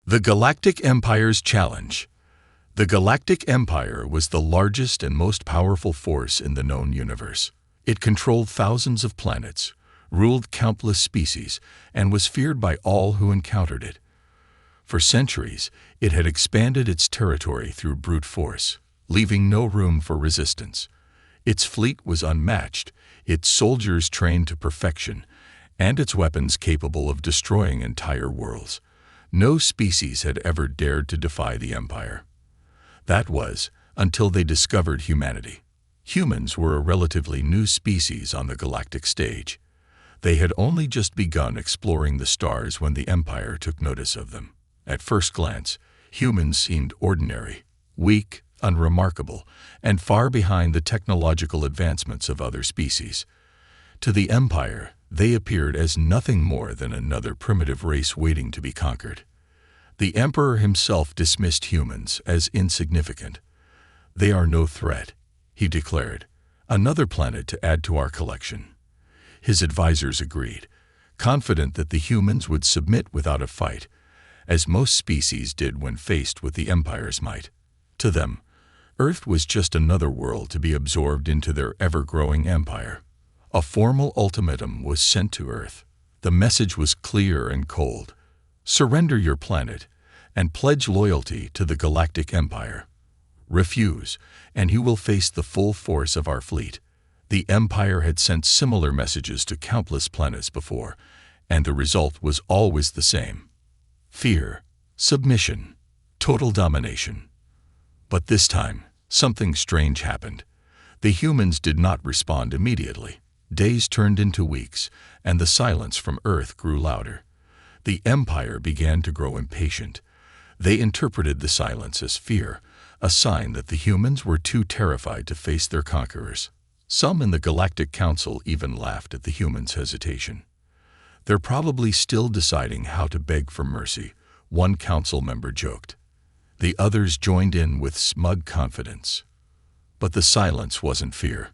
The Galactic Empire's challenge. The Galactic Empire was the largest and most powerful force in the known universe. It controlled thousands of planets, ruled countless species, and was feared by all who encountered it. For centuries, it had expanded its territory through brute force, leaving no room for resistance. Its fleet was unmatched, its soldiers trained to perfection, and its weapons capable of destroying entire worlds. No species had ever dared to defy the Empire. That was, until they discovered humanity. Humans were a relatively new species on the galactic stage. They had only just begun exploring the stars when the Empire took notice of them. At first glance, humans seemed ordinary, weak, unremarkable, and far behind the technological advancements of other species. To the Empire, they appeared as nothing more than another primitive race waiting to be conquered. The Emperor himself dismissed humans as insignificant. "They are no threat," he declared. "Another planet to add to our collection." His advisors agreed, confident that the humans would submit without a fight, as most species did when faced with the Empire's might. To them, Earth was just another world to be absorbed into their ever-growing empire. A formal ultimatum was sent to Earth. The message was clear and cold. Surrender your planet and pledge loyalty to the Galactic Empire. Refuse, and you will face the full force of our fleet. The Empire had sent similar messages to countless planets before, and the result was always the same: fear, submission, total domination. But this time, something strange happened. The humans did not respond immediately. Days turned into weeks, and the silence from Earth grew louder. The Empire began to grow impatient. They interpreted the silence as fear, a sign that the humans were too terrified to face their conquerors. Some in the Galactic Council even laughed at the humans' hesitation. "They're probably still deciding how to beg for mercy," one council member joked. The others joined in with smug confidence. But the silence wasn't fear.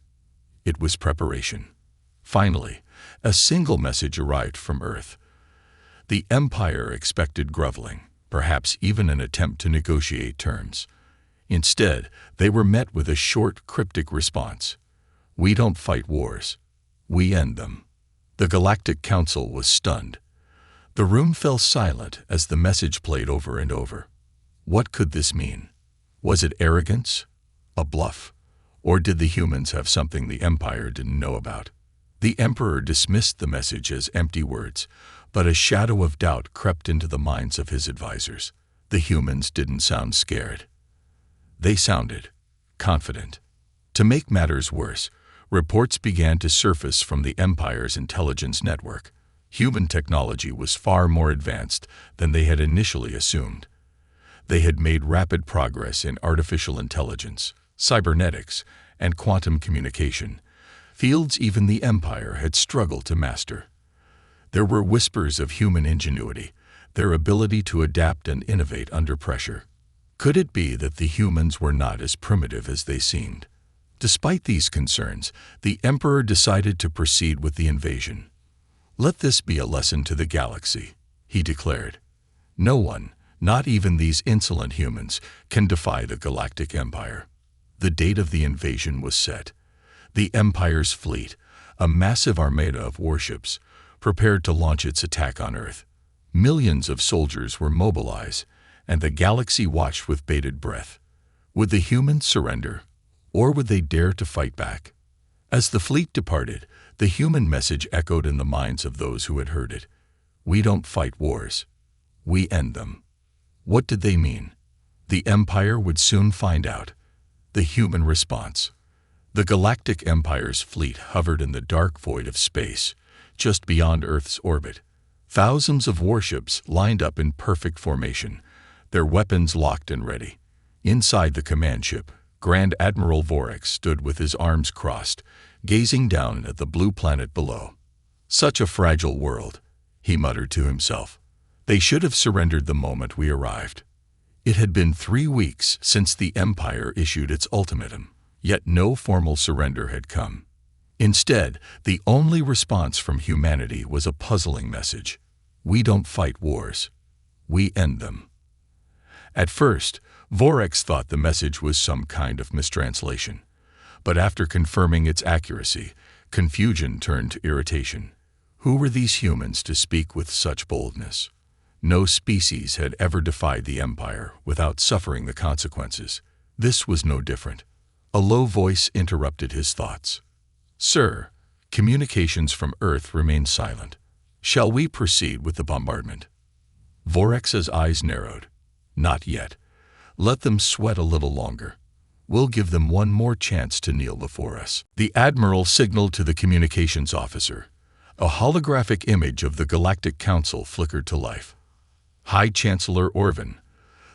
It was preparation. Finally, a single message arrived from Earth. The Empire expected groveling, perhaps even an attempt to negotiate terms. Instead, they were met with a short, cryptic response: "We don't fight wars. We end them." The Galactic Council was stunned. The room fell silent as the message played over and over. What could this mean? Was it arrogance? A bluff? Or did the humans have something the Empire didn't know about? The Emperor dismissed the message as empty words, but a shadow of doubt crept into the minds of his advisors. The humans didn't sound scared. They sounded confident. To make matters worse, reports began to surface from the Empire's intelligence network. Human technology was far more advanced than they had initially assumed. They had made rapid progress in artificial intelligence, cybernetics, and quantum communication, fields even the Empire had struggled to master. There were whispers of human ingenuity, their ability to adapt and innovate under pressure. Could it be that the humans were not as primitive as they seemed? Despite these concerns, the Emperor decided to proceed with the invasion. "Let this be a lesson to the galaxy," he declared. "No one, not even these insolent humans, can defy the Galactic Empire." The date of the invasion was set. The Empire's fleet, a massive armada of warships, prepared to launch its attack on Earth. Millions of soldiers were mobilized, and the galaxy watched with bated breath. Would the humans surrender, or would they dare to fight back? As the fleet departed, the human message echoed in the minds of those who had heard it. "We don't fight wars. We end them." What did they mean? The Empire would soon find out. The human response. The Galactic Empire's fleet hovered in the dark void of space, just beyond Earth's orbit. Thousands of warships lined up in perfect formation, their weapons locked and ready. Inside the command ship, Grand Admiral Vorex stood with his arms crossed, gazing down at the blue planet below. "Such a fragile world," he muttered to himself. "They should have surrendered the moment we arrived." It had been 3 weeks since the Empire issued its ultimatum, yet no formal surrender had come. Instead, the only response from humanity was a puzzling message: "We don't fight wars. We end them." At first, Vorex thought the message was some kind of mistranslation. But after confirming its accuracy, confusion turned to irritation. Who were these humans to speak with such boldness? No species had ever defied the Empire without suffering the consequences. This was no different. A low voice interrupted his thoughts. "Sir, communications from Earth remain silent. Shall we proceed with the bombardment?" Vorex's eyes narrowed. "Not yet. Let them sweat a little longer. We'll give them one more chance to kneel before us." The Admiral signaled to the communications officer. A holographic image of the Galactic Council flickered to life. High Chancellor Orvin,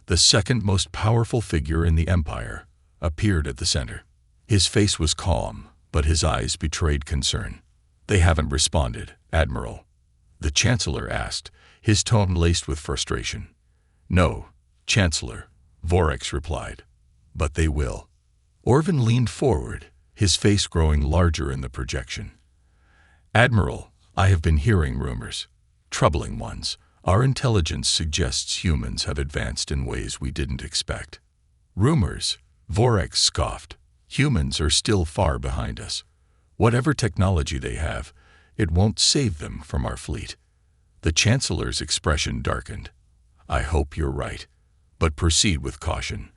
the second most powerful figure in the Empire, appeared at the center. His face was calm, but his eyes betrayed concern. "They haven't responded, Admiral," the Chancellor asked, his tone laced with frustration. "No, Chancellor," Vorex replied, "but they will." Orvin leaned forward, his face growing larger in the projection. "Admiral, I have been hearing rumors, troubling ones. Our intelligence suggests humans have advanced in ways we didn't expect." "Rumors?" Vorex scoffed. "Humans are still far behind us. Whatever technology they have, it won't save them from our fleet." The Chancellor's expression darkened. "I hope you're right, but proceed with caution.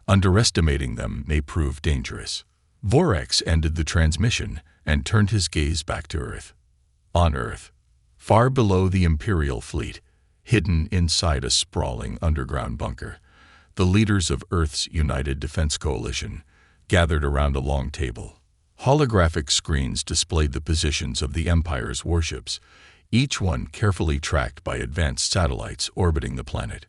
Underestimating them may prove dangerous." Vorex ended the transmission and turned his gaze back to Earth. On Earth, far below the Imperial fleet, hidden inside a sprawling underground bunker, the leaders of Earth's United Defense Coalition gathered around a long table. Holographic screens displayed the positions of the Empire's warships, each one carefully tracked by advanced satellites orbiting the planet.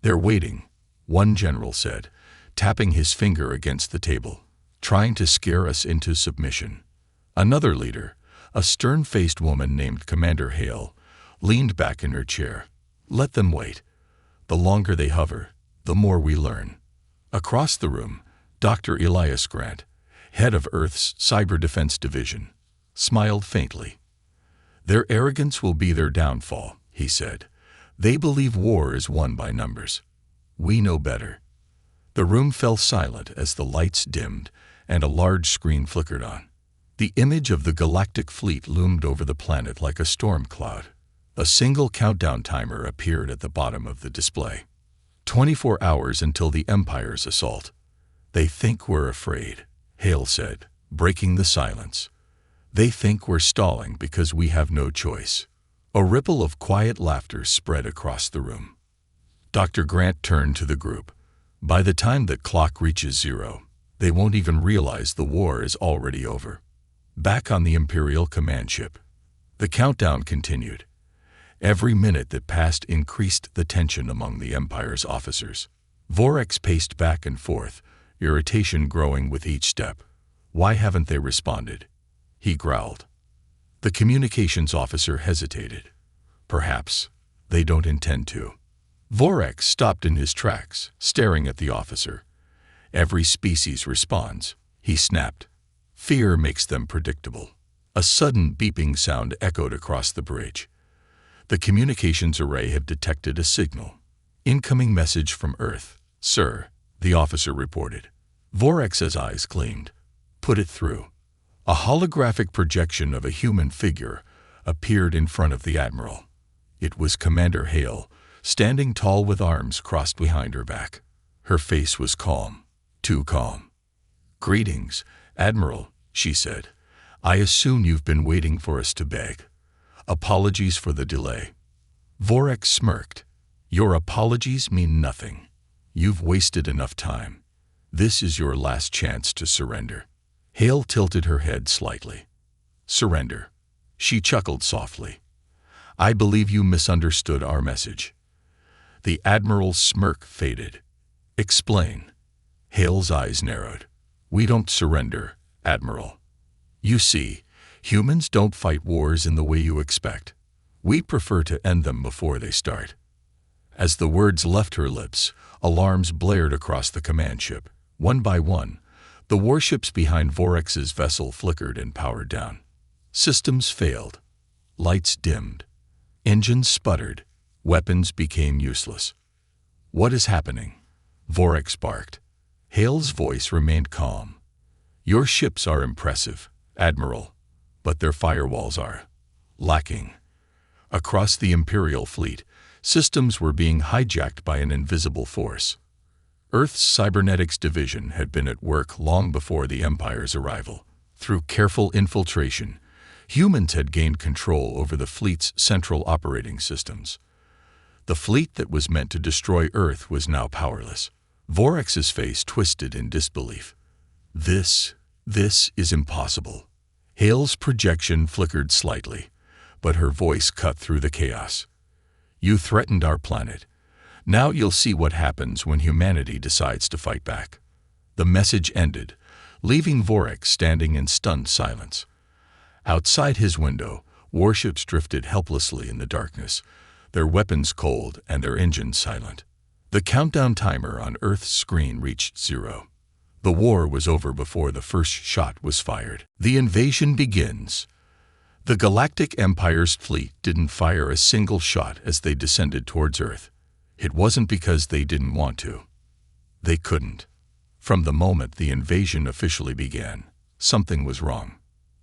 "They're waiting," one general said, tapping his finger against the table, "trying to scare us into submission." Another leader, a stern-faced woman named Commander Hale, leaned back in her chair. "Let them wait. The longer they hover, the more we learn." Across the room, Dr. Elias Grant, head of Earth's Cyber Defense Division, smiled faintly. "Their arrogance will be their downfall," he said. "They believe war is won by numbers. We know better." The room fell silent as the lights dimmed and a large screen flickered on. The image of the galactic fleet loomed over the planet like a storm cloud. A single countdown timer appeared at the bottom of the display. 24 hours until the Empire's assault. "They think we're afraid," Hale said, breaking the silence. "They think we're stalling because we have no choice." A ripple of quiet laughter spread across the room. Dr. Grant turned to the group. "By the time that clock reaches 0, they won't even realize the war is already over." Back on the Imperial command ship, the countdown continued. Every minute that passed increased the tension among the Empire's officers. Vorex paced back and forth, irritation growing with each step. "Why haven't they responded?" he growled. The communications officer hesitated. "Perhaps they don't intend to." Vorex stopped in his tracks, staring at the officer. "Every species responds," he snapped. "Fear makes them predictable." A sudden beeping sound echoed across the bridge. The communications array had detected a signal. "Incoming message from Earth, sir," the officer reported. Vorex's eyes gleamed. "Put it through." A holographic projection of a human figure appeared in front of the Admiral. It was Commander Hale, standing tall with arms crossed behind her back. Her face was calm, too calm. "Greetings, Admiral," she said. "I assume you've been waiting for us to beg. Apologies for the delay." Vorex smirked. "Your apologies mean nothing. You've wasted enough time. This is your last chance to surrender." Hale tilted her head slightly. "Surrender." She chuckled softly. "I believe you misunderstood our message." The Admiral's smirk faded. "Explain." Hale's eyes narrowed. "We don't surrender, Admiral. You see, humans don't fight wars in the way you expect. We prefer to end them before they start." As the words left her lips, alarms blared across the command ship. One by one, the warships behind Vorex's vessel flickered and powered down. Systems failed. Lights dimmed. Engines sputtered. Weapons became useless. "What is happening?" Vorex barked. Hale's voice remained calm. "Your ships are impressive, Admiral, but their firewalls are lacking." Across the Imperial fleet, systems were being hijacked by an invisible force. Earth's cybernetics division had been at work long before the Empire's arrival. Through careful infiltration, humans had gained control over the fleet's central operating systems. The fleet that was meant to destroy Earth was now powerless. Vorex's face twisted in disbelief. This is impossible." Hale's projection flickered slightly, but her voice cut through the chaos. "You threatened our planet. Now you'll see what happens when humanity decides to fight back." The message ended, leaving Vorex standing in stunned silence. Outside his window, warships drifted helplessly in the darkness, their weapons cold and their engines silent. The countdown timer on Earth's screen reached 0. The war was over before the first shot was fired. The invasion begins. The Galactic Empire's fleet didn't fire a single shot as they descended towards Earth. It wasn't because they didn't want to. They couldn't. From the moment the invasion officially began, something was wrong.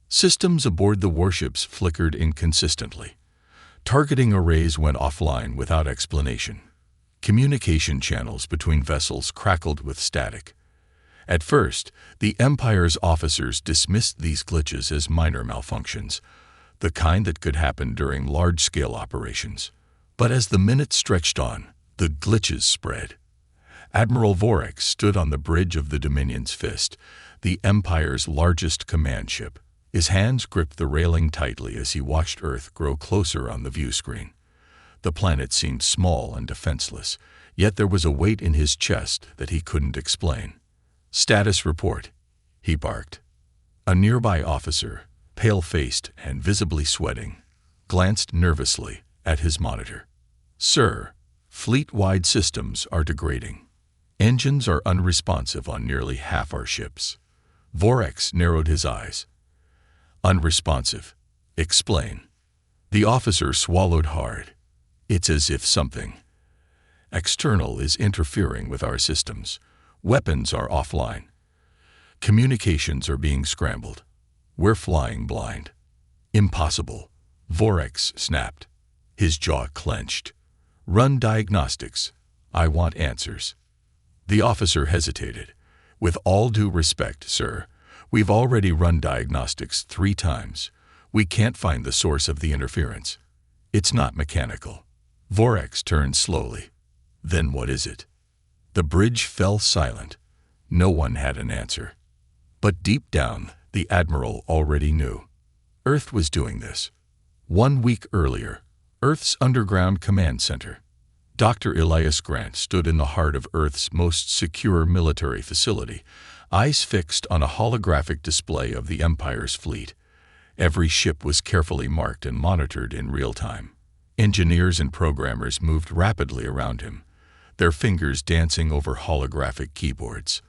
Systems aboard the warships flickered inconsistently. Targeting arrays went offline without explanation. Communication channels between vessels crackled with static. At first, the Empire's officers dismissed these glitches as minor malfunctions, the kind that could happen during large-scale operations. But as the minutes stretched on, the glitches spread. Admiral Vorex stood on the bridge of the Dominion's Fist, the Empire's largest command ship. His hands gripped the railing tightly as he watched Earth grow closer on the view screen. The planet seemed small and defenseless, yet there was a weight in his chest that he couldn't explain. "Status report," he barked. A nearby officer, pale-faced and visibly sweating, glanced nervously at his monitor. "Sir, fleet-wide systems are degrading. Engines are unresponsive on nearly half our ships." Vorex narrowed his eyes. "Unresponsive. Explain." The officer swallowed hard. "It's as if something external is interfering with our systems. Weapons are offline. Communications are being scrambled. We're flying blind." "Impossible," Vorex snapped. His jaw clenched. "Run diagnostics. I want answers." The officer hesitated. "With all due respect, sir, we've already run diagnostics 3 times. We can't find the source of the interference. It's not mechanical." Vorex turned slowly. "Then what is it?" The bridge fell silent. No one had an answer. But deep down, the Admiral already knew. Earth was doing this. 1 week earlier, Earth's underground command center. Dr. Elias Grant stood in the heart of Earth's most secure military facility, eyes fixed on a holographic display of the Empire's fleet. Every ship was carefully marked and monitored in real time. Engineers and programmers moved rapidly around him, their fingers dancing over holographic keyboards.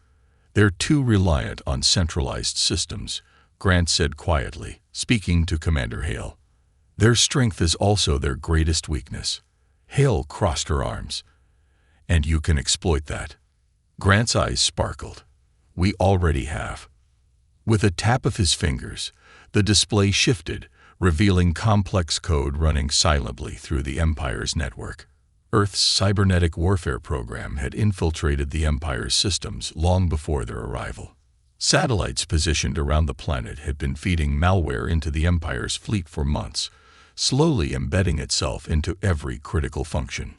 "They're too reliant on centralized systems," Grant said quietly, speaking to Commander Hale. "Their strength is also their greatest weakness." Hale crossed her arms. "And you can exploit that." Grant's eyes sparkled. "We already have." With a tap of his fingers, the display shifted, revealing complex code running silently through the Empire's network. Earth's cybernetic warfare program had infiltrated the Empire's systems long before their arrival. Satellites positioned around the planet had been feeding malware into the Empire's fleet for months, slowly embedding itself into every critical function.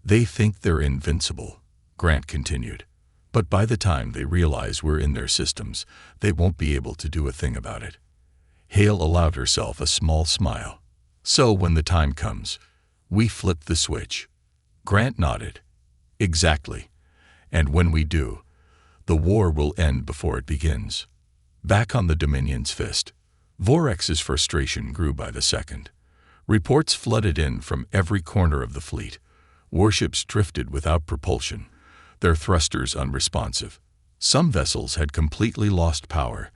"They think they're invincible," Grant continued. "But by the time they realize we're in their systems, they won't be able to do a thing about it." Hale allowed herself a small smile. "So when the time comes, we flip the switch." Grant nodded. "Exactly. And when we do, the war will end before it begins." Back on the Dominion's Fist, Vorex's frustration grew by the second. Reports flooded in from every corner of the fleet. Warships drifted without propulsion, their thrusters unresponsive. Some vessels had completely lost power,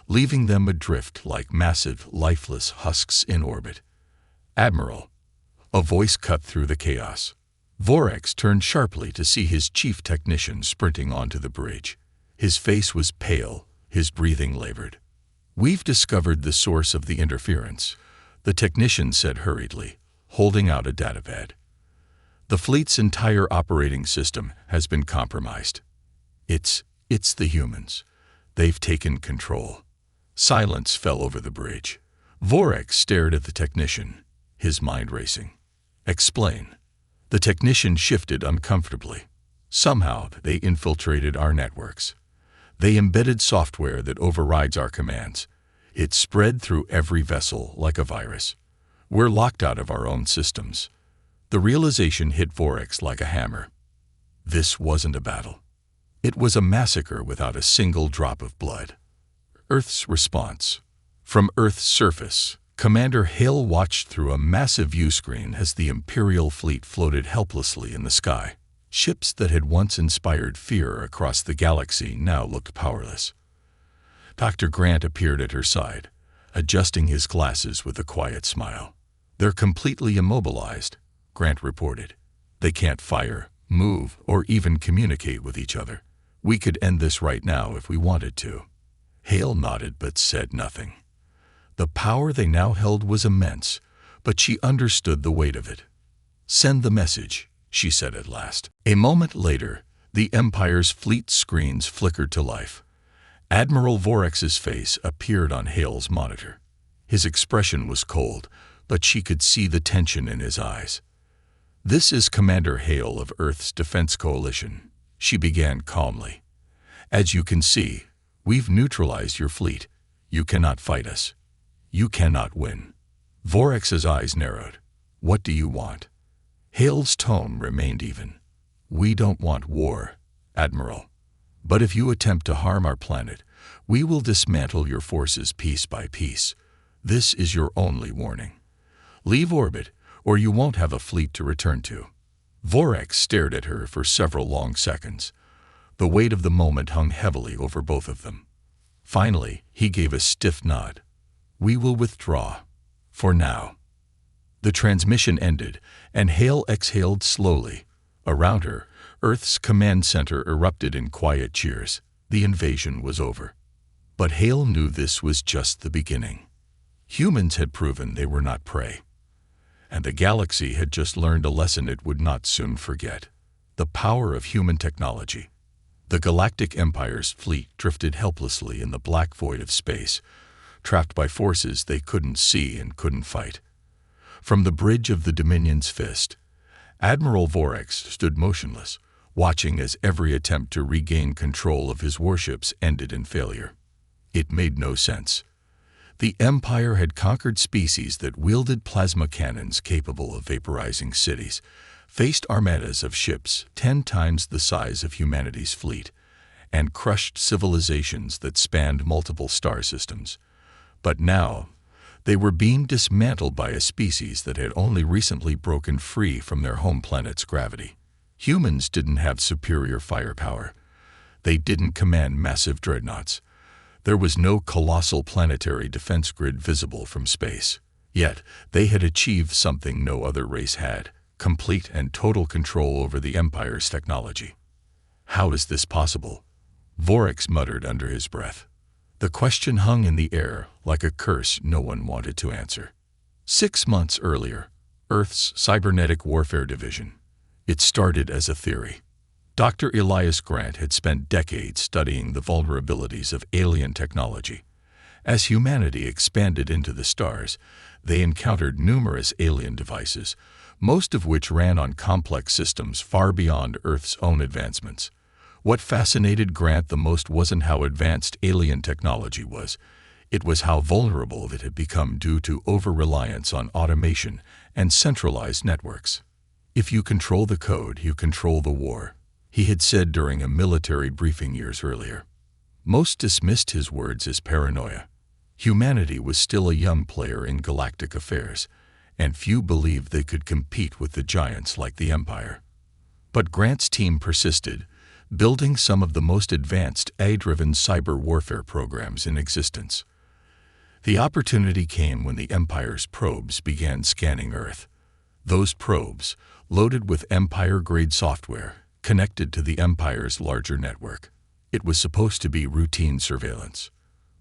leaving them adrift like massive, lifeless husks in orbit. "Admiral," a voice cut through the chaos. Vorex turned sharply to see his chief technician sprinting onto the bridge. His face was pale, his breathing labored. "We've discovered the source of the interference," the technician said hurriedly, holding out a datapad. "The fleet's entire operating system has been compromised. It's the humans. They've taken control." Silence fell over the bridge. Vorex stared at the technician, his mind racing. "Explain." The technician shifted uncomfortably. "Somehow, they infiltrated our networks. They embedded software that overrides our commands. It spread through every vessel like a virus. We're locked out of our own systems." The realization hit Vorex like a hammer. This wasn't a battle. It was a massacre without a single drop of blood. Earth's response. From Earth's surface, Commander Hale watched through a massive viewscreen as the Imperial fleet floated helplessly in the sky. Ships that had once inspired fear across the galaxy now looked powerless. Dr. Grant appeared at her side, adjusting his glasses with a quiet smile. "They're completely immobilized," Grant reported. "They can't fire, move, or even communicate with each other. We could end this right now if we wanted to." Hale nodded but said nothing. The power they now held was immense, but she understood the weight of it. "Send the message," she said at last. A moment later, the Empire's fleet screens flickered to life. Admiral Vorex's face appeared on Hale's monitor. His expression was cold, but she could see the tension in his eyes. "This is Commander Hale of Earth's Defense Coalition," she began calmly. "As you can see, we've neutralized your fleet. You cannot fight us. You cannot win." Vorex's eyes narrowed. "What do you want?" Hale's tone remained even. "We don't want war, Admiral. But if you attempt to harm our planet, we will dismantle your forces piece by piece. This is your only warning. Leave orbit, or you won't have a fleet to return to." Vorex stared at her for several long seconds. The weight of the moment hung heavily over both of them. Finally, he gave a stiff nod. "We will withdraw. For now." The transmission ended, and Hale exhaled slowly. Around her, Earth's command center erupted in quiet cheers. The invasion was over. But Hale knew this was just the beginning. Humans had proven they were not prey. And the galaxy had just learned a lesson it would not soon forget: the power of human technology. The Galactic Empire's fleet drifted helplessly in the black void of space, trapped by forces they couldn't see and couldn't fight. From the bridge of the Dominion's fist, Admiral Vorex stood motionless, watching as every attempt to regain control of his warships ended in failure. It made no sense. The Empire had conquered species that wielded plasma cannons capable of vaporizing cities, faced armadas of ships 10 times the size of humanity's fleet, and crushed civilizations that spanned multiple star systems. But now, they were being dismantled by a species that had only recently broken free from their home planet's gravity. Humans didn't have superior firepower. They didn't command massive dreadnoughts. There was no colossal planetary defense grid visible from space. Yet, they had achieved something no other race had: complete and total control over the Empire's technology. "How is this possible?" Vorex muttered under his breath. The question hung in the air like a curse no one wanted to answer. 6 months earlier, Earth's Cybernetic Warfare Division. It started as a theory. Dr. Elias Grant had spent decades studying the vulnerabilities of alien technology. As humanity expanded into the stars, they encountered numerous alien devices, most of which ran on complex systems far beyond Earth's own advancements. What fascinated Grant the most wasn't how advanced alien technology was. It was how vulnerable it had become due to over-reliance on automation and centralized networks. "If you control the code, you control the war," he had said during a military briefing years earlier. Most dismissed his words as paranoia. Humanity was still a young player in galactic affairs, and few believed they could compete with the giants like the Empire. But Grant's team persisted, building some of the most advanced AI-driven cyber warfare programs in existence. The opportunity came when the Empire's probes began scanning Earth. Those probes, loaded with Empire-grade software, connected to the Empire's larger network. It was supposed to be routine surveillance.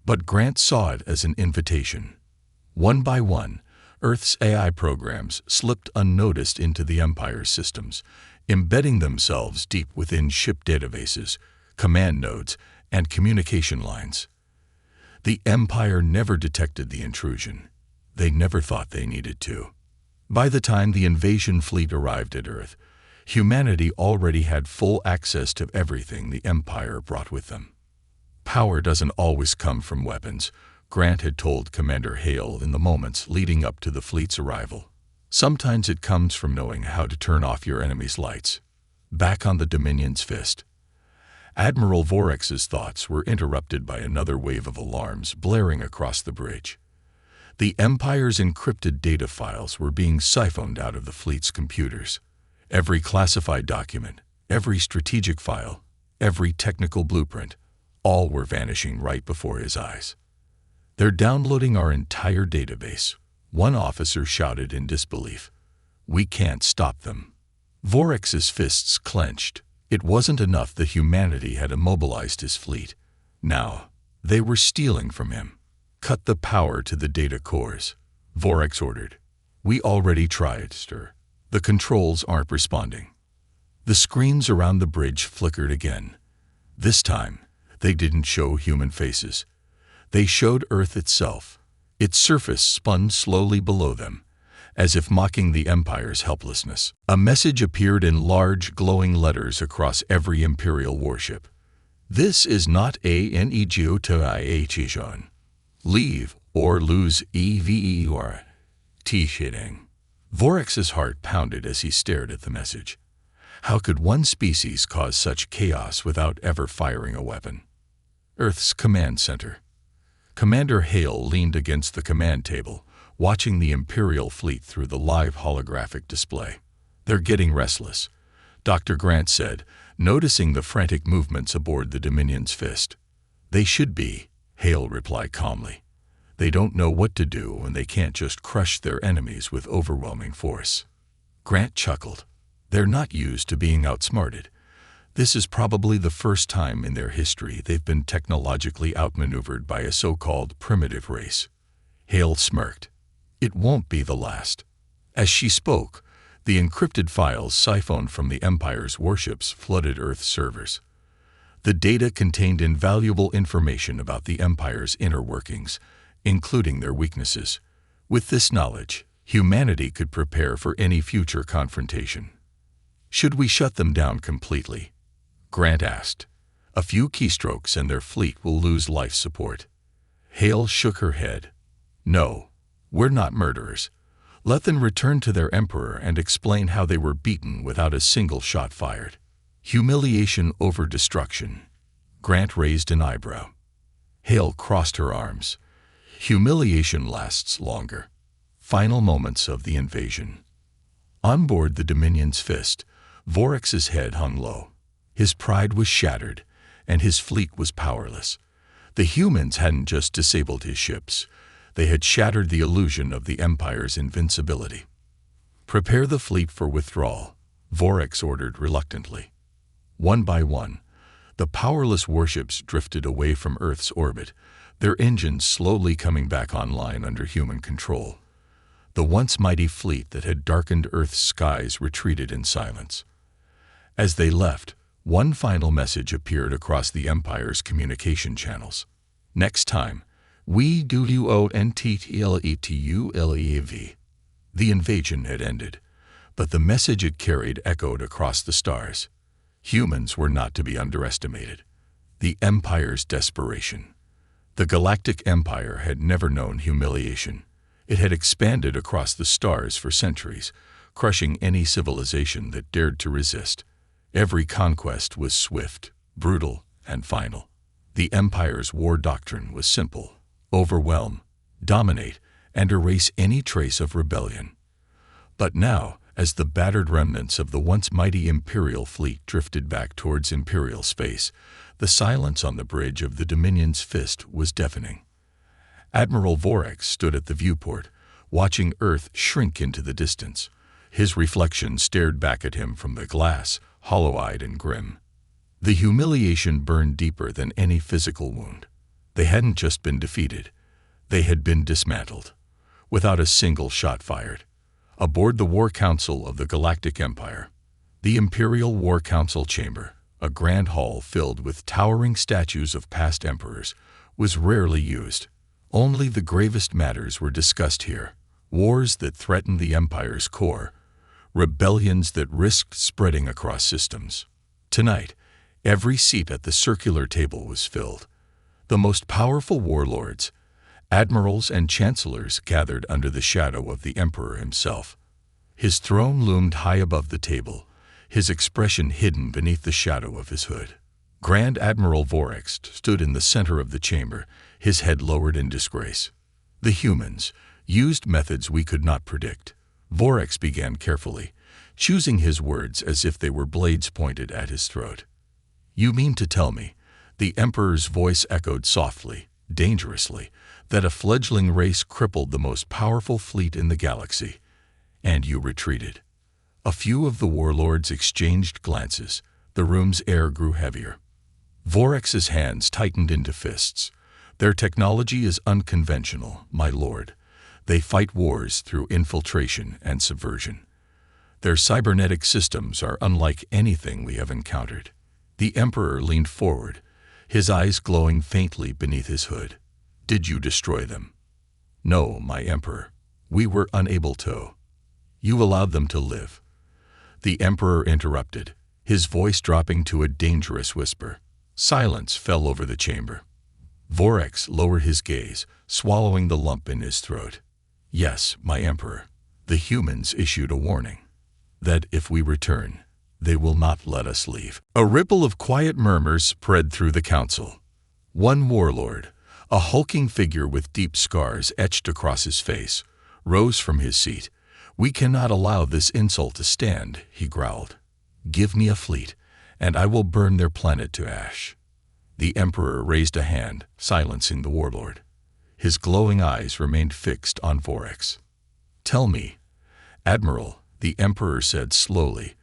But Grant saw it as an invitation. One by one, Earth's AI programs slipped unnoticed into the Empire's systems, embedding themselves deep within ship databases, command nodes, and communication lines. The Empire never detected the intrusion. They never thought they needed to. By the time the invasion fleet arrived at Earth, humanity already had full access to everything the Empire brought with them. Power doesn't always come from weapons, Grant had told Commander Hale in the moments leading up to the fleet's arrival. Sometimes it comes from knowing how to turn off your enemy's lights. Back on the Dominion's fist, Admiral Vorex's thoughts were interrupted by another wave of alarms blaring across the bridge. The Empire's encrypted data files were being siphoned out of the fleet's computers. Every classified document, every strategic file, every technical blueprint, all were vanishing right before his eyes. "They're downloading our entire database," one officer shouted in disbelief. "We can't stop them." Vorex's fists clenched. It wasn't enough that humanity had immobilized his fleet. Now, they were stealing from him. "Cut the power to the data cores," Vorex ordered. "We already tried, sir. The controls aren't responding." The screens around the bridge flickered again. This time, they didn't show human faces. They showed Earth itself. Its surface spun slowly below them, as if mocking the Empire's helplessness. A message appeared in large, glowing letters across every Imperial warship. "This is not a negotiation. Leave or lose EVER. T-shitting." Vorex's heart pounded as he stared at the message. How could one species cause such chaos without ever firing a weapon? Earth's command center. Commander Hale leaned against the command table, watching the Imperial fleet through the live holographic display. "They're getting restless," Dr. Grant said, noticing the frantic movements aboard the Dominion's fist. "They should be," Hale replied calmly. "They don't know what to do and they can't just crush their enemies with overwhelming force." Grant chuckled. "They're not used to being outsmarted. This is probably the first time in their history they've been technologically outmaneuvered by a so-called primitive race." Hale smirked. "It won't be the last." As she spoke, the encrypted files siphoned from the Empire's warships flooded Earth's servers. The data contained invaluable information about the Empire's inner workings, including their weaknesses. With this knowledge, humanity could prepare for any future confrontation. "Should we shut them down completely?" Grant asked. "A few keystrokes and their fleet will lose life support." Hale shook her head. "No, we're not murderers. Let them return to their emperor and explain how they were beaten without a single shot fired." Humiliation over destruction. Grant raised an eyebrow. Hale crossed her arms. "Humiliation lasts longer." Final moments of the invasion. On board the Dominion's fist, Vorex's head hung low. His pride was shattered, and his fleet was powerless. The humans hadn't just disabled his ships. They had shattered the illusion of the Empire's invincibility. "Prepare the fleet for withdrawal," Vorex ordered reluctantly. One by one, the powerless warships drifted away from Earth's orbit, their engines slowly coming back online under human control. The once mighty fleet that had darkened Earth's skies retreated in silence. As they left, one final message appeared across the Empire's communication channels. "Next time, we do UONTTLETULEV." The invasion had ended, but the message it carried echoed across the stars. Humans were not to be underestimated. The Empire's desperation. The Galactic Empire had never known humiliation. It had expanded across the stars for centuries, crushing any civilization that dared to resist. Every conquest was swift, brutal, and final. The Empire's war doctrine was simple: overwhelm, dominate, and erase any trace of rebellion. But now, as the battered remnants of the once mighty Imperial fleet drifted back towards Imperial space, the silence on the bridge of the Dominion's fist was deafening. Admiral Vorex stood at the viewport, watching Earth shrink into the distance. His reflection stared back at him from the glass, hollow-eyed and grim. The humiliation burned deeper than any physical wound. They hadn't just been defeated. They had been dismantled, without a single shot fired. Aboard the War Council of the Galactic Empire, the Imperial War Council chamber, a grand hall filled with towering statues of past emperors, was rarely used. Only the gravest matters were discussed here. Wars that threatened the Empire's core, rebellions that risked spreading across systems. Tonight, every seat at the circular table was filled. The most powerful warlords, admirals and chancellors gathered under the shadow of the Emperor himself. His throne loomed high above the table, his expression hidden beneath the shadow of his hood. Grand Admiral Vorex stood in the center of the chamber, his head lowered in disgrace. The humans used methods we could not predict. Vorex began carefully, choosing his words as if they were blades pointed at his throat. "You mean to tell me," the Emperor's voice echoed softly, dangerously, "that a fledgling race crippled the most powerful fleet in the galaxy, and you retreated?" A few of the warlords exchanged glances. The room's air grew heavier. Vorex's hands tightened into fists. "Their technology is unconventional, my lord. They fight wars through infiltration and subversion. Their cybernetic systems are unlike anything we have encountered." The Emperor leaned forward, his eyes glowing faintly beneath his hood. "Did you destroy them?" "No, my Emperor. We were unable to." "You allowed them to live." The Emperor interrupted, his voice dropping to a dangerous whisper. Silence fell over the chamber. Vorex lowered his gaze, swallowing the lump in his throat. "Yes, my Emperor. The humans issued a warning that if we return, they will not let us leave." A ripple of quiet murmurs spread through the council. One warlord, a hulking figure with deep scars etched across his face, rose from his seat. "We cannot allow this insult to stand," he growled. "Give me a fleet, and I will burn their planet to ash." The Emperor raised a hand, silencing the warlord. His glowing eyes remained fixed on Vorex. "Tell me, Admiral," the Emperor said slowly,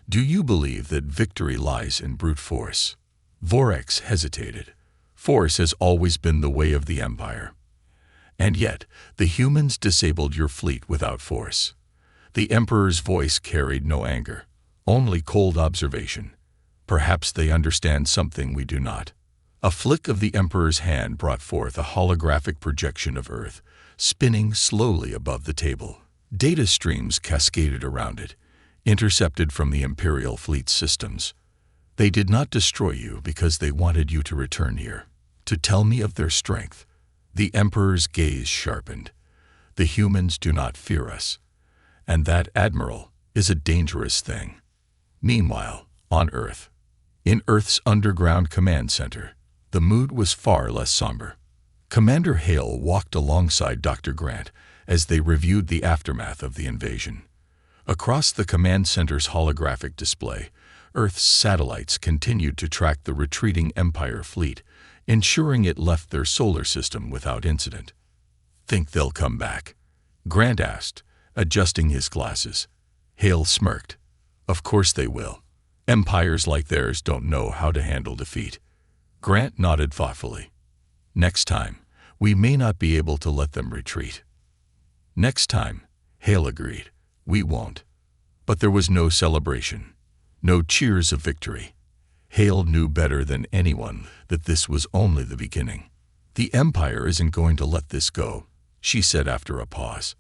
"do you believe that victory lies in brute force?" Vorex hesitated. "Force has always been the way of the Empire. And yet, the humans disabled your fleet without force." The Emperor's voice carried no anger, only cold observation. "Perhaps they understand something we do not." A flick of the Emperor's hand brought forth a holographic projection of Earth, spinning slowly above the table. Data streams cascaded around it, intercepted from the Imperial fleet systems. "They did not destroy you because they wanted you to return here, to tell me of their strength." The Emperor's gaze sharpened. "The humans do not fear us. And that, Admiral, is a dangerous thing." Meanwhile, on Earth, in Earth's underground command center, the mood was far less somber. Commander Hale walked alongside Dr. Grant as they reviewed the aftermath of the invasion. Across the command center's holographic display, Earth's satellites continued to track the retreating Empire fleet, ensuring it left their solar system without incident. "Think they'll come back?" Grant asked, adjusting his glasses. Hale smirked. "Of course they will. Empires like theirs don't know how to handle defeat." Grant nodded thoughtfully. "Next time, we may not be able to let them retreat." "Next time," Hale agreed, "we won't." But there was no celebration, no cheers of victory. Hale knew better than anyone that this was only the beginning. "The Empire isn't going to let this go," she said after a pause.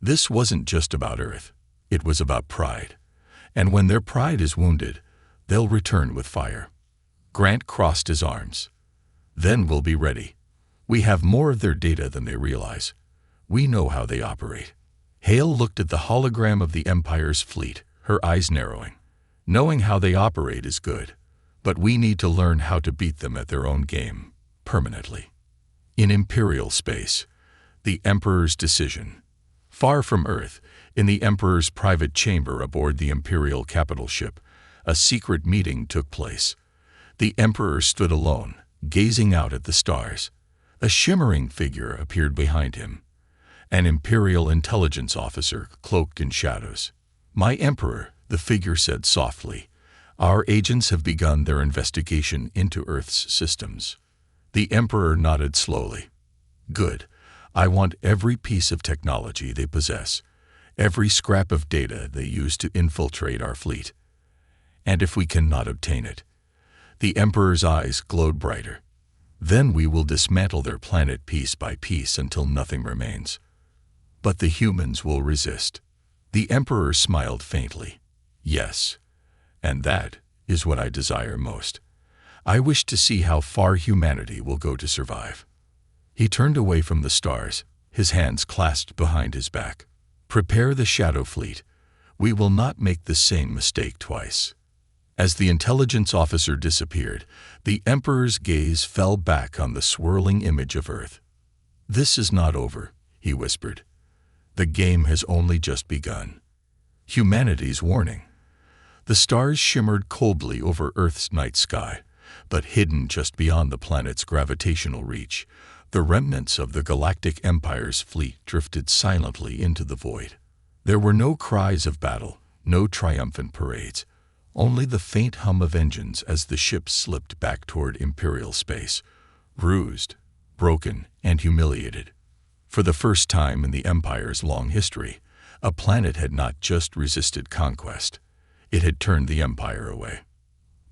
"This wasn't just about Earth. It was about pride. And when their pride is wounded, they'll return with fire." Grant crossed his arms. "Then we'll be ready. We have more of their data than they realize. We know how they operate." Hale looked at the hologram of the Empire's fleet, her eyes narrowing. "Knowing how they operate is good, but we need to learn how to beat them at their own game, permanently." In Imperial space, the Emperor's decision. Far from Earth, in the Emperor's private chamber aboard the Imperial capital ship, a secret meeting took place. The Emperor stood alone, gazing out at the stars. A shimmering figure appeared behind him, an Imperial intelligence officer cloaked in shadows. My Emperor, the figure said softly, our agents have begun their investigation into Earth's systems. The Emperor nodded slowly. Good. I want every piece of technology they possess, every scrap of data they use to infiltrate our fleet. And if we cannot obtain it, the Emperor's eyes glowed brighter. Then we will dismantle their planet piece by piece until nothing remains. But the humans will resist. The Emperor smiled faintly. Yes, and that is what I desire most. I wish to see how far humanity will go to survive. He turned away from the stars, his hands clasped behind his back. Prepare the Shadow Fleet. We will not make the same mistake twice. As the intelligence officer disappeared, the Emperor's gaze fell back on the swirling image of Earth. This is not over, he whispered. The game has only just begun. Humanity's warning. The stars shimmered coldly over Earth's night sky, but hidden just beyond the planet's gravitational reach, the remnants of the Galactic Empire's fleet drifted silently into the void. There were no cries of battle, no triumphant parades, only the faint hum of engines as the ships slipped back toward Imperial space, bruised, broken, and humiliated. For the first time in the Empire's long history, a planet had not just resisted conquest, it had turned the Empire away.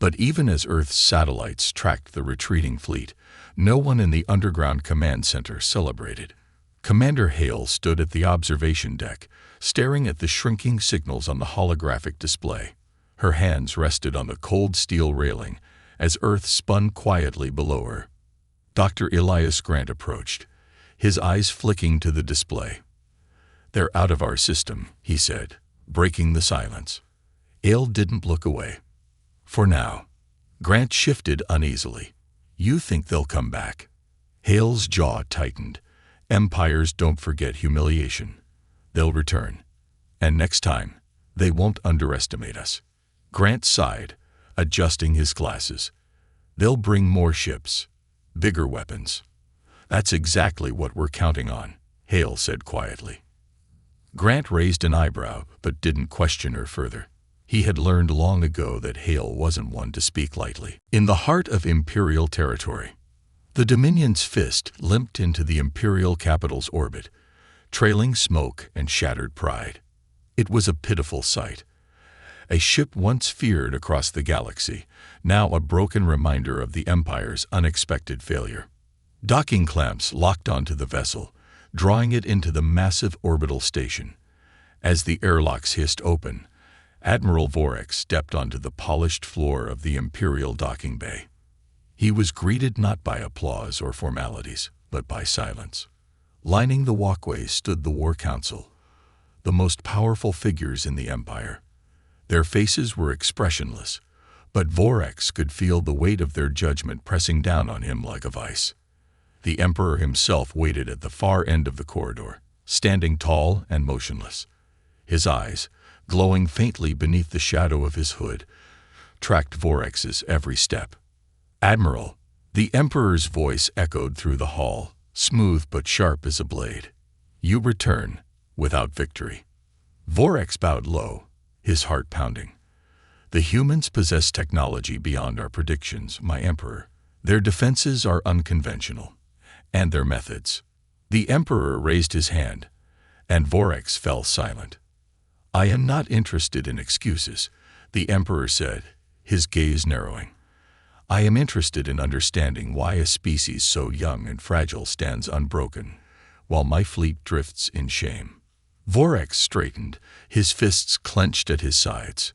But even as Earth's satellites tracked the retreating fleet, no one in the underground command center celebrated. Commander Hale stood at the observation deck, staring at the shrinking signals on the holographic display. Her hands rested on the cold steel railing as Earth spun quietly below her. Dr. Elias Grant approached, his eyes flicking to the display. They're out of our system, he said, breaking the silence. Hale didn't look away. For now. Grant shifted uneasily. You think they'll come back? Hale's jaw tightened. Empires don't forget humiliation. They'll return. And next time, they won't underestimate us. Grant sighed, adjusting his glasses. They'll bring more ships, bigger weapons. That's exactly what we're counting on, Hale said quietly. Grant raised an eyebrow but didn't question her further. He had learned long ago that Hale wasn't one to speak lightly. In the heart of Imperial territory, the Dominion's fist limped into the Imperial capital's orbit, trailing smoke and shattered pride. It was a pitiful sight. A ship once feared across the galaxy, now a broken reminder of the Empire's unexpected failure. Docking clamps locked onto the vessel, drawing it into the massive orbital station. As the airlocks hissed open, Admiral Vorex stepped onto the polished floor of the Imperial docking bay. He was greeted not by applause or formalities, but by silence. Lining the walkway stood the War Council, the most powerful figures in the Empire. Their faces were expressionless, but Vorex could feel the weight of their judgment pressing down on him like a vice. The Emperor himself waited at the far end of the corridor, standing tall and motionless. His eyes, glowing faintly beneath the shadow of his hood, tracked Vorex's every step. Admiral, the Emperor's voice echoed through the hall, smooth but sharp as a blade. You return, without victory. Vorex bowed low, his heart pounding. The humans possess technology beyond our predictions, my Emperor. Their defenses are unconventional, and their methods. The Emperor raised his hand, and Vorex fell silent. I am not interested in excuses, the Emperor said, his gaze narrowing. I am interested in understanding why a species so young and fragile stands unbroken, while my fleet drifts in shame. Vorex straightened, his fists clenched at his sides.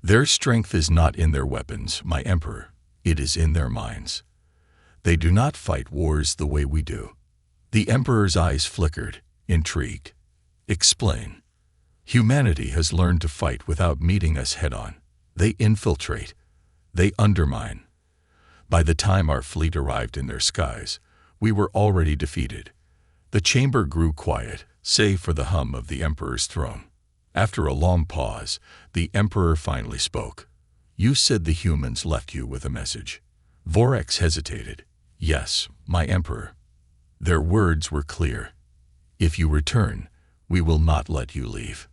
Their strength is not in their weapons, my Emperor. It is in their minds. They do not fight wars the way we do. The Emperor's eyes flickered, intrigued. Explain. Humanity has learned to fight without meeting us head-on. They infiltrate. They undermine. By the time our fleet arrived in their skies, we were already defeated. The chamber grew quiet, save for the hum of the Emperor's throne. After a long pause, the Emperor finally spoke. You said the humans left you with a message. Vorex hesitated. Yes, my Emperor. Their words were clear. If you return, we will not let you leave.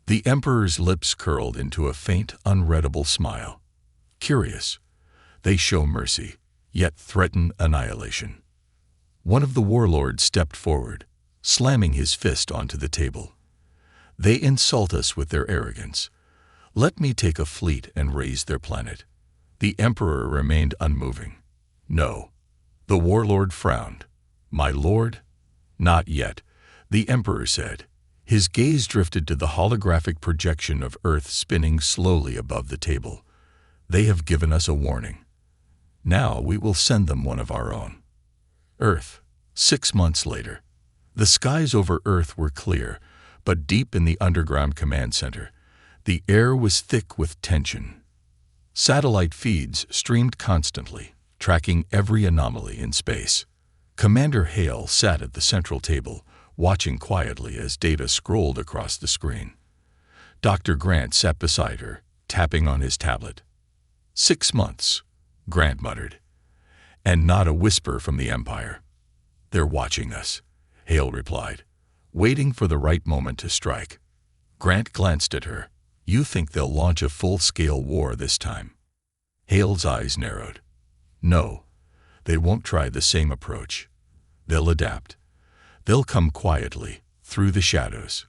The Emperor's lips curled into a faint, unreadable smile. Curious. They show mercy, yet threaten annihilation. One of the warlords stepped forward, slamming his fist onto the table. They insult us with their arrogance. Let me take a fleet and raise their planet. The Emperor remained unmoving. No. The warlord frowned. My lord? Not yet, the Emperor said. His gaze drifted to the holographic projection of Earth spinning slowly above the table. They have given us a warning. Now we will send them one of our own. Earth, 6 months later. The skies over Earth were clear, but deep in the underground command center, the air was thick with tension. Satellite feeds streamed constantly, tracking every anomaly in space. Commander Hale sat at the central table, watching quietly as data scrolled across the screen. Dr. Grant sat beside her, tapping on his tablet. 6 months, Grant muttered. And not a whisper from the Empire. They're watching us, Hale replied, waiting for the right moment to strike. Grant glanced at her. You think they'll launch a full-scale war this time? Hale's eyes narrowed. No, they won't try the same approach. They'll adapt. They'll come quietly, through the shadows.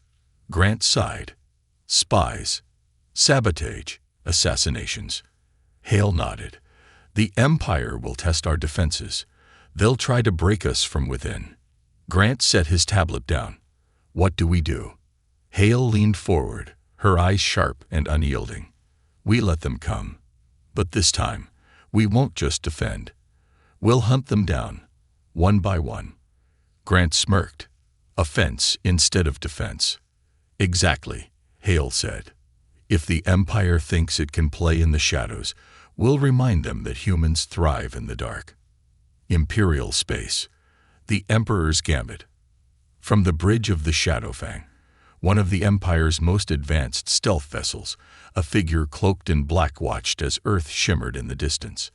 Grant sighed. Spies, sabotage, assassinations. Hale nodded. The Empire will test our defenses. They'll try to break us from within. Grant set his tablet down. What do we do? Hale leaned forward, her eyes sharp and unyielding. We let them come. But this time, we won't just defend. We'll hunt them down, one by one. Grant smirked. Offense instead of defense. Exactly, Hale said. If the Empire thinks it can play in the shadows, we'll remind them that humans thrive in the dark. Imperial space. The Emperor's gambit. From the bridge of the Shadowfang, one of the Empire's most advanced stealth vessels, a figure cloaked in black watched as Earth shimmered in the distance.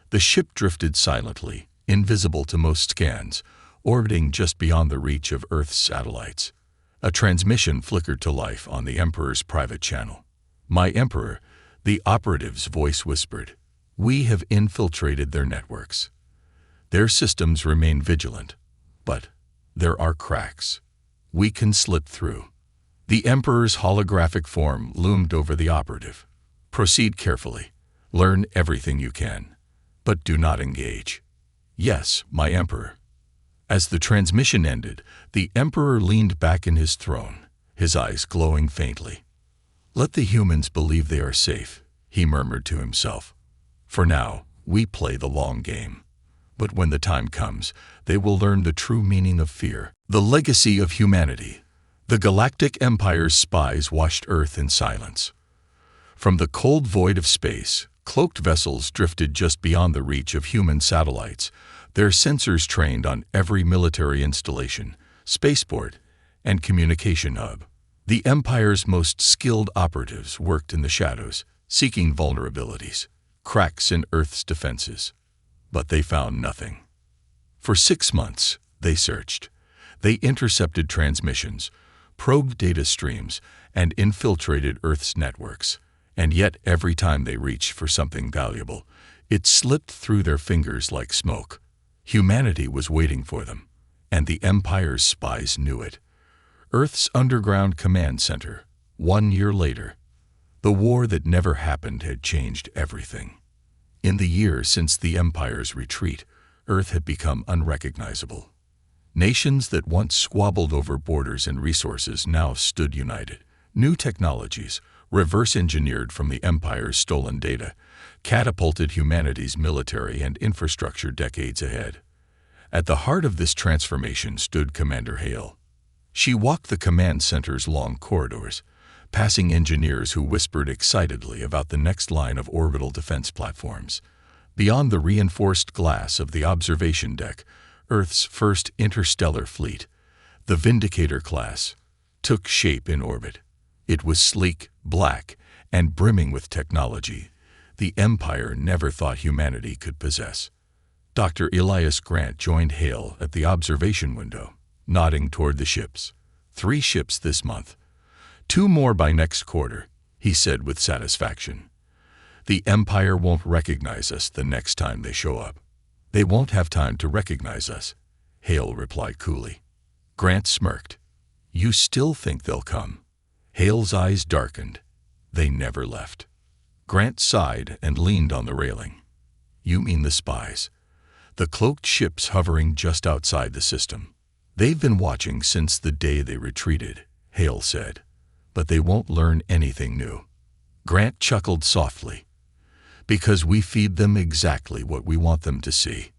The ship drifted silently, invisible to most scans, orbiting just beyond the reach of Earth's satellites. A transmission flickered to life on the Emperor's private channel. My Emperor, the operative's voice whispered, we have infiltrated their networks. Their systems remain vigilant, but there are cracks. We can slip through. The Emperor's holographic form loomed over the operative. Proceed carefully. Learn everything you can, but do not engage. Yes, my Emperor. As the transmission ended, the Emperor leaned back in his throne, his eyes glowing faintly. Let the humans believe they are safe, he murmured to himself. For now, we play the long game. But when the time comes, they will learn the true meaning of fear, the legacy of humanity. The Galactic Empire's spies watched Earth in silence. From the cold void of space, cloaked vessels drifted just beyond the reach of human satellites, their sensors trained on every military installation, spaceport, and communication hub. The Empire's most skilled operatives worked in the shadows, seeking vulnerabilities, cracks in Earth's defenses. But they found nothing. For 6 months, they searched. They intercepted transmissions, probed data streams, and infiltrated Earth's networks. And yet every time they reached for something valuable, it slipped through their fingers like smoke. Humanity was waiting for them, and the Empire's spies knew it. Earth's underground command center, 1 year later. The war that never happened had changed everything. In the year since the Empire's retreat, Earth had become unrecognizable. Nations that once squabbled over borders and resources now stood united. New technologies, reverse-engineered from the Empire's stolen data, catapulted humanity's military and infrastructure decades ahead. At the heart of this transformation stood Commander Hale. She walked the command center's long corridors, passing engineers who whispered excitedly about the next line of orbital defense platforms. Beyond the reinforced glass of the observation deck, Earth's first interstellar fleet, the Vindicator class, took shape in orbit. It was sleek, black, and brimming with technology the Empire never thought humanity could possess. Dr. Elias Grant joined Hale at the observation window, nodding toward the ships. 3 ships this month. 2 more by next quarter, he said with satisfaction. The Empire won't recognize us the next time they show up. They won't have time to recognize us, Hale replied coolly. Grant smirked. You still think they'll come? Hale's eyes darkened. They never left. Grant sighed and leaned on the railing. You mean the spies? The cloaked ships hovering just outside the system. They've been watching since the day they retreated, Hale said. But they won't learn anything new. Grant chuckled softly. Because we feed them exactly what we want them to see.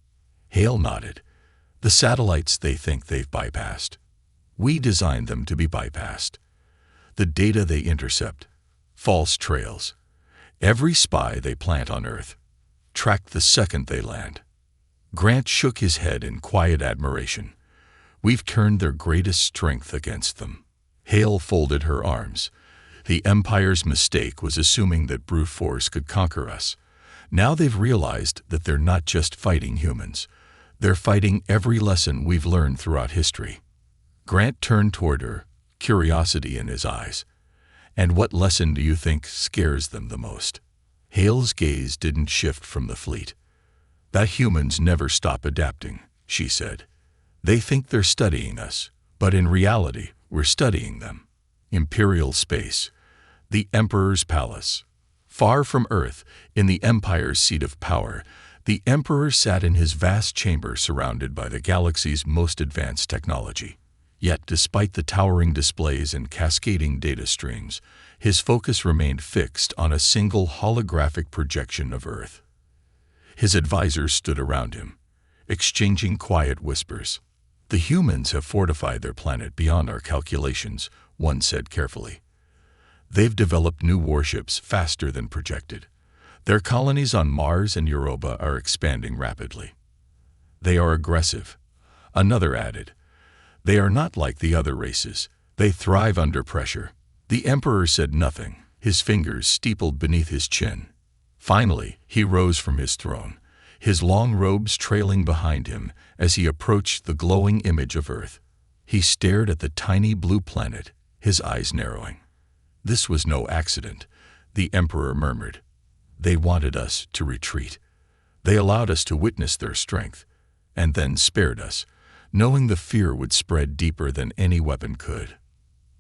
Hale nodded. The satellites they think they've bypassed. We designed them to be bypassed. The data they intercept. False trails. Every spy they plant on Earth. Tracked the second they land. Grant shook his head in quiet admiration. We've turned their greatest strength against them. Hale folded her arms. The Empire's mistake was assuming that brute force could conquer us. Now they've realized that they're not just fighting humans. They're fighting every lesson we've learned throughout history. Grant turned toward her, curiosity in his eyes. And what lesson do you think scares them the most? Hale's gaze didn't shift from the fleet. That humans never stop adapting, she said. They think they're studying us, but in reality, we're studying them. Imperial space. The Emperor's palace. Far from Earth, in the Empire's seat of power, the Emperor sat in his vast chamber surrounded by the galaxy's most advanced technology. Yet, despite the towering displays and cascading data streams, his focus remained fixed on a single holographic projection of Earth. His advisors stood around him, exchanging quiet whispers. The humans have fortified their planet beyond our calculations, one said carefully. They've developed new warships faster than projected. Their colonies on Mars and Europa are expanding rapidly. They are aggressive, another added. They are not like the other races. They thrive under pressure. The Emperor said nothing, his fingers steepled beneath his chin. Finally, he rose from his throne, his long robes trailing behind him as he approached the glowing image of Earth. He stared at the tiny blue planet, his eyes narrowing. This was no accident, the Emperor murmured. They wanted us to retreat. They allowed us to witness their strength, and then spared us, knowing the fear would spread deeper than any weapon could.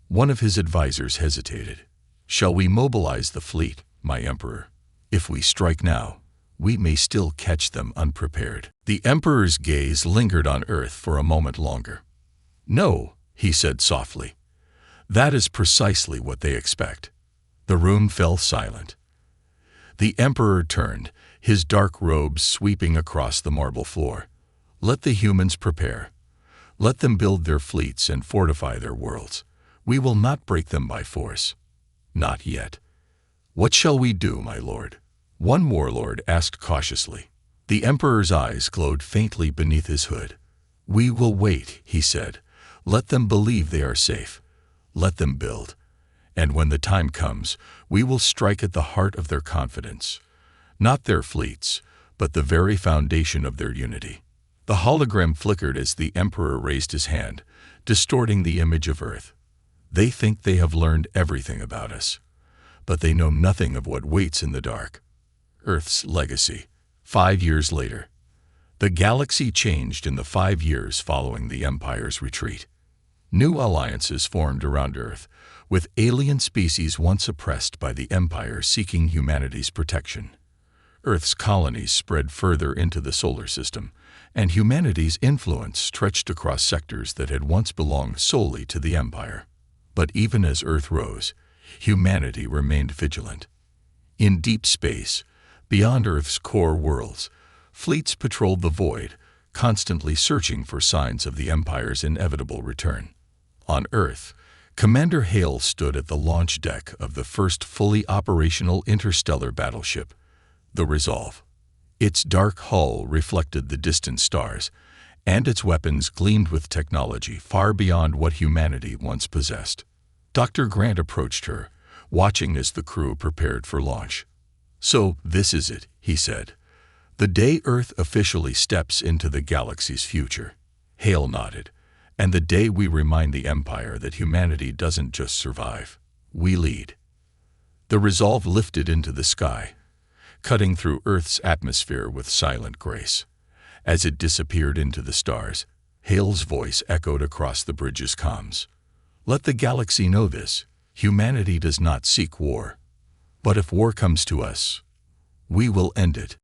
One of his advisors hesitated. Shall we mobilize the fleet, my Emperor? If we strike now, we may still catch them unprepared. The Emperor's gaze lingered on Earth for a moment longer. No, he said softly. That is precisely what they expect. The room fell silent. The Emperor turned, his dark robes sweeping across the marble floor. Let the humans prepare. Let them build their fleets and fortify their worlds. We will not break them by force. Not yet. What shall we do, my lord? One warlord asked cautiously. The Emperor's eyes glowed faintly beneath his hood. We will wait, he said. Let them believe they are safe. Let them build. And when the time comes, we will strike at the heart of their confidence. Not their fleets, but the very foundation of their unity. The hologram flickered as the Emperor raised his hand, distorting the image of Earth. They think they have learned everything about us, but they know nothing of what waits in the dark. Earth's legacy. 5 years later. The galaxy changed in the 5 years following the Empire's retreat. New alliances formed around Earth, with alien species once oppressed by the Empire seeking humanity's protection. Earth's colonies spread further into the solar system, and humanity's influence stretched across sectors that had once belonged solely to the Empire. But even as Earth rose, humanity remained vigilant. In deep space, beyond Earth's core worlds, fleets patrolled the void, constantly searching for signs of the Empire's inevitable return. On Earth, Commander Hale stood at the launch deck of the first fully operational interstellar battleship, the Resolve. Its dark hull reflected the distant stars, and its weapons gleamed with technology far beyond what humanity once possessed. Dr. Grant approached her, watching as the crew prepared for launch. So, this is it, he said. The day Earth officially steps into the galaxy's future. Hale nodded. And the day we remind the Empire that humanity doesn't just survive. we lead. The resolve lifted into the sky, cutting through Earth's atmosphere with silent grace. As it disappeared into the stars, Hale's voice echoed across the bridge's comms. Let the galaxy know this: humanity does not seek war. But if war comes to us, we will end it.